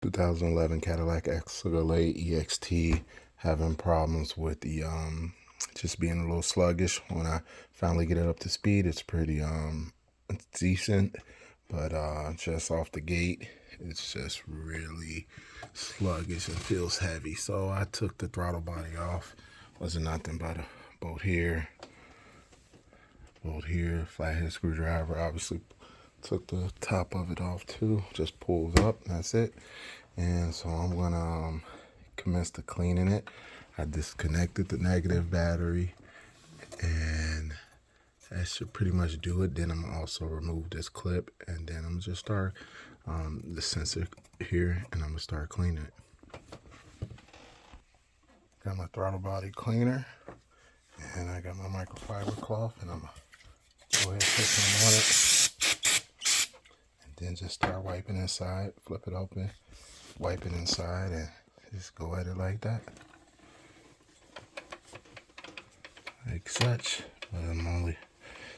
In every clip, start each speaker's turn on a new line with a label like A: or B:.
A: 2011 Cadillac Escalade EXT, having problems with the just being a little sluggish. When I finally get it up to speed, it's pretty decent, but just off the gate it's just really sluggish and feels heavy. So I took the throttle body off. Wasn't nothing but a bolt here, flathead screwdriver. Obviously took the top of it off too, just pulls up, that's it. And so I'm gonna commence to cleaning it. I disconnected the negative battery, and that should pretty much do it. Then I'm gonna also remove this clip, and then I'm just start the sensor here, and I'm gonna start cleaning it. Got my throttle body cleaner, and I got my microfiber cloth, and I'm gonna go ahead and put some on it, and then just start wiping inside. Flip it open, wipe it inside, and just go at it like that, like such. But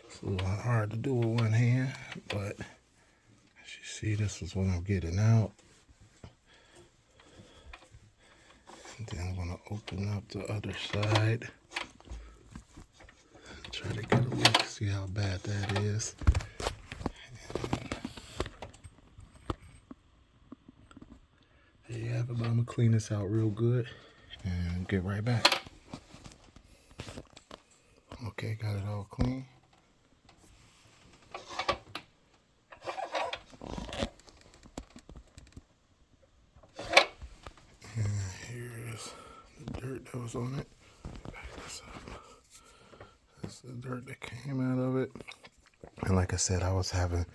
A: it's a little hard to do with one hand, but as you see, this is what I'm getting out. And then I'm gonna open up the other side, try to get a look, see how bad that is. There you have it. But I'm gonna clean this out real good and get right back. Okay, got it all clean. And here's the dirt that was on it. Back this up. That's the dirt that came out of it. And like I said, I was having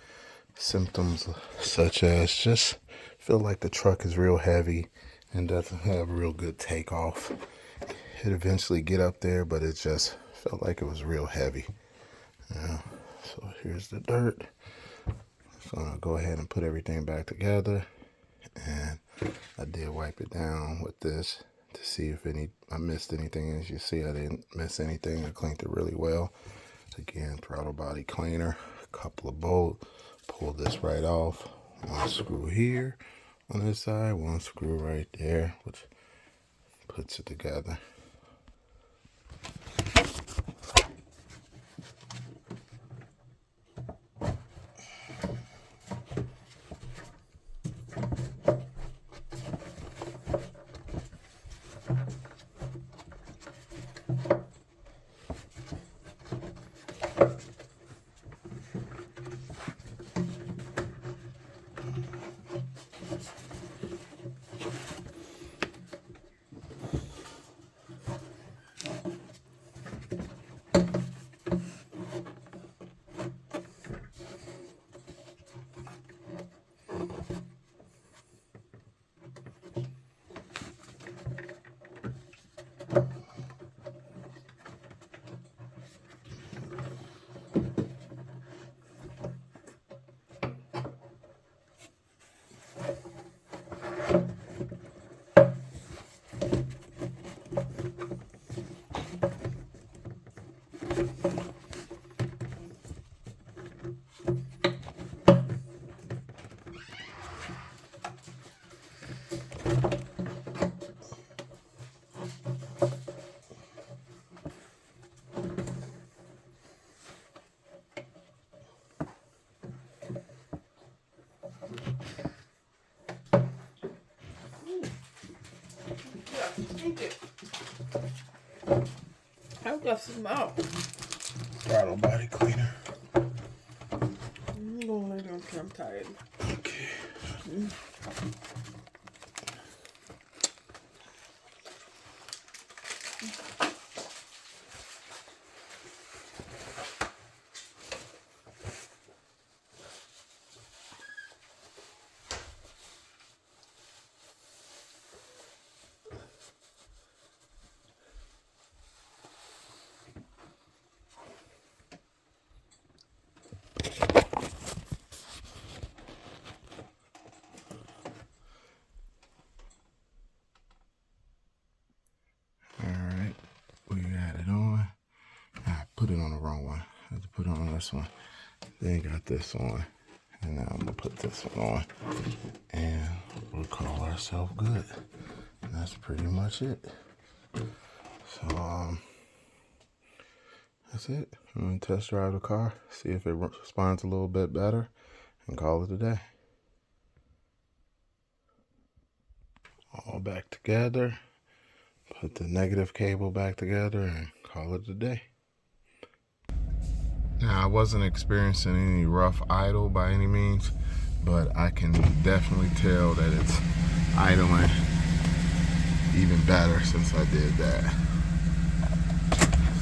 A: symptoms such as just feel like the truck is real heavy and doesn't have real good takeoff. It eventually get up there, but it just felt like it was real heavy. Yeah. So here's the dirt. So I'm gonna go ahead and put everything back together, and I did wipe it down with this to see if I missed anything. As you see, I didn't miss anything. I cleaned it really well. Again, throttle body cleaner, a couple of bolts, pull this right off. One screw here on this side, one screw right there, which puts it together.
B: How does it smell?
A: Throttle body cleaner.
B: I'm gonna lay down because I'm tired.
A: Okay. Alright, we got it on. I put it on the wrong one. I had to put it on this one. Then got this on. And now I'm gonna put this one on and we'll call ourselves good. And that's pretty much it. So that's it. I'm gonna test drive the car, see if it responds a little bit better, and call it a day. All back together. Put the negative cable back together and call it a day. Now, I wasn't experiencing any rough idle by any means, but I can definitely tell that it's idling even better since I did that.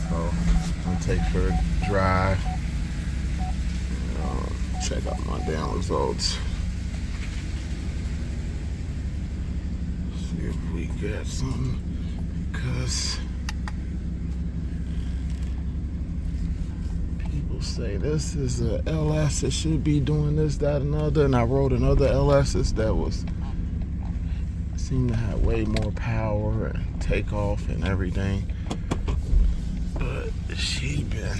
A: So I'm gonna take for a drive and check out my down results. See if we got something, because people say this is a LS, it should be doing this, that, and other. And I rode another LS's that seemed to have way more power and takeoff and everything. But she been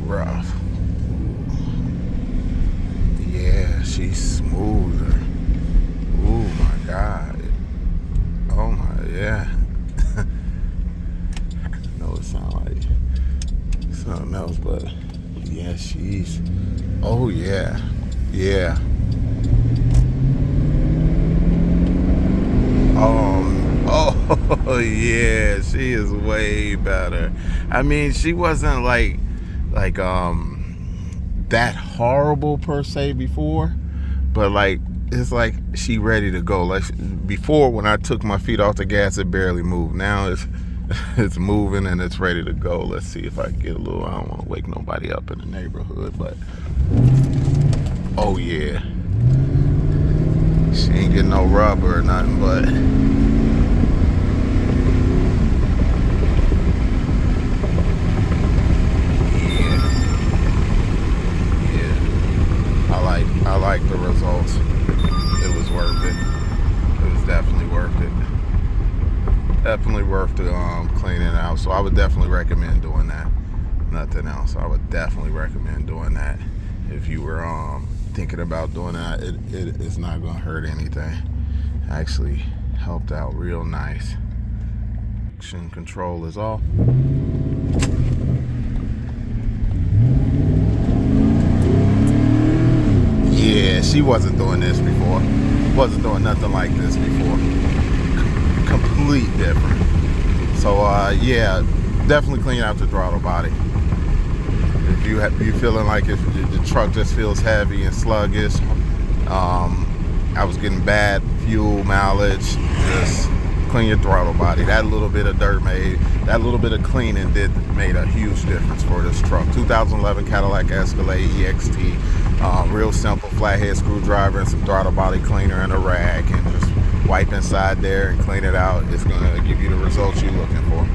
A: rough. Yeah, she's smoother. Oh my God. Oh my, yeah. I know it sounds like something else, but yeah, she's, oh yeah, yeah. Oh yeah, she is way better. I mean, she wasn't like that horrible per se before, but like it's like she ready to go. Like before, when I took my feet off the gas, it barely moved. Now it's moving and it's ready to go. Let's see if I can get a little, I don't want to wake nobody up in the neighborhood, but oh yeah, she ain't getting no rubber or nothing, but I like the results. It was worth it. It was definitely worth it. Definitely worth the cleaning out. So I would definitely recommend doing that. Nothing else. I would definitely recommend doing that. If you were thinking about doing that, it is not gonna hurt anything. Actually helped out real nice. Traction control is off. Yeah, she wasn't doing this before. Wasn't doing nothing like this before. Complete different. So yeah, definitely clean out the throttle body. If you feeling like if the truck just feels heavy and sluggish, I was getting bad fuel mileage, just clean your throttle body. That little bit of dirt that little bit of cleaning made a huge difference for this truck. 2011 Cadillac Escalade EXT. Real simple flathead screwdriver and some throttle body cleaner and a rag, and just wipe inside there and clean it out. It's gonna give you the results you're looking for.